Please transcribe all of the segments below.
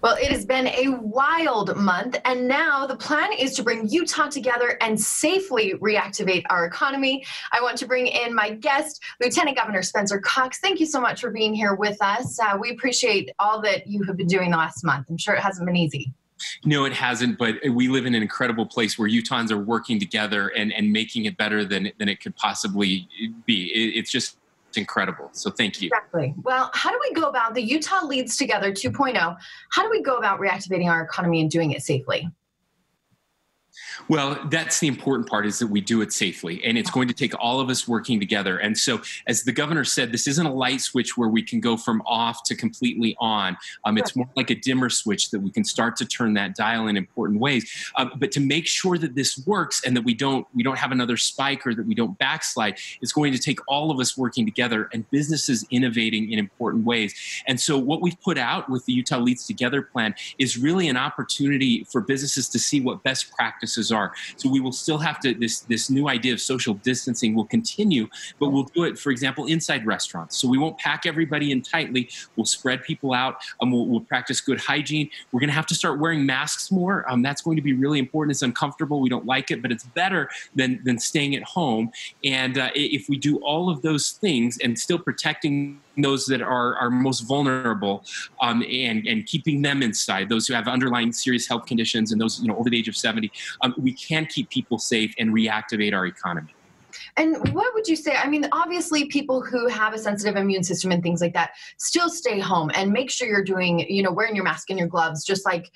Well, it has been a wild month, and now the plan is to bring Utah together and safely reactivate our economy. I want to bring in my guest, Lieutenant Governor Spencer Cox. Thank you so much for being here with us. We appreciate all that you have been doing the last month. I'm sure it hasn't been easy. No, it hasn't, but we live in an incredible place where Utahns are working together and making it better than it could possibly be. It's just incredible. So thank you. Exactly. Well, how do we go about the Utah Leads Together 2.0? How do we go about reactivating our economy and doing it safely? Well, that's the important part, is that we do it safely, and it's going to take all of us working together. And so, as the governor said, this isn't a light switch where we can go from off to completely on. It's more like a dimmer switch that we can start to turn that dial in important ways. But to make sure that this works and that we don't have another spike or that we don't backslide, it's going to take all of us working together and businesses innovating in important ways. And so what we've put out with the Utah Leads Together plan is really an opportunity for businesses to see what best practices are. So we will still have to, this new idea of social distancing will continue, but we'll do it, for example, inside restaurants. So we won't pack everybody in tightly. We'll spread people out, and we'll practice good hygiene. We're going to have to start wearing masks more. That's going to be really important. It's uncomfortable. We don't like it, but it's better than staying at home. And if we do all of those things and still protecting those that are most vulnerable, and keeping them inside, those who have underlying serious health conditions and those over the age of 70, we can keep people safe and reactivate our economy. And what would you say? I mean, obviously, people who have a sensitive immune system and things like that still stay home and make sure you're doing, wearing your mask and your gloves, just like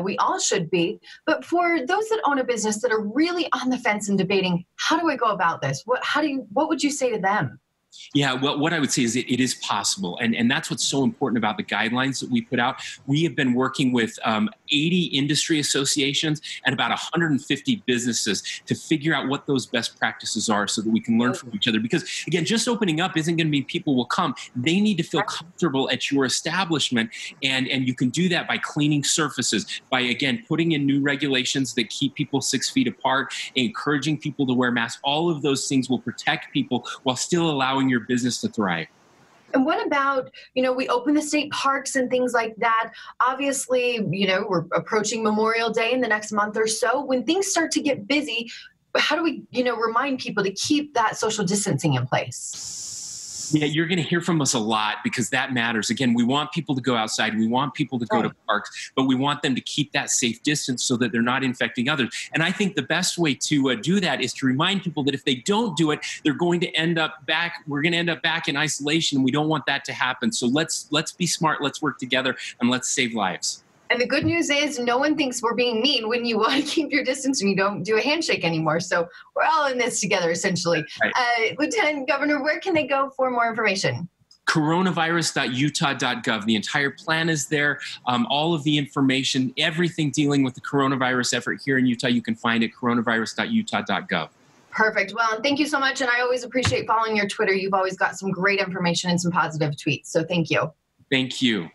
we all should be. But for those that own a business that are really on the fence and debating, how do I go about this? What would you say to them? Yeah, well, what I would say is it is possible. And that's what's so important about the guidelines that we put out. We have been working with 80 industry associations and about 150 businesses to figure out what those best practices are so that we can learn from each other. Because, again, just opening up isn't going to mean people will come. They need to feel comfortable at your establishment. And you can do that by cleaning surfaces, by, again, putting in new regulations that keep people 6 feet apart, encouraging people to wear masks. All of those things will protect people while still allowing your business to thrive. And what about, we open the state parks and things like that. Obviously, we're approaching Memorial Day in the next month or so. When things start to get busy, how do we, remind people to keep that social distancing in place? Yeah, you're going to hear from us a lot because that matters. Again, we want people to go outside. We want people to go to parks, but we want them to keep that safe distance so that they're not infecting others. And I think the best way to do that is to remind people that if they don't do it, they're going to end up back. We're going to end up back in isolation. We don't want that to happen. So let's be smart. Let's work together and let's save lives. And the good news is no one thinks we're being mean when you want to keep your distance and you don't do a handshake anymore. So we're all in this together, essentially. Right. Lieutenant Governor, where can they go for more information? coronavirus.utah.gov. The entire plan is there. All of the information, everything dealing with the coronavirus effort here in Utah, you can find at coronavirus.utah.gov. Perfect. Well, thank you so much. And I always appreciate following your Twitter. You've always got some great information and some positive tweets. So thank you. Thank you.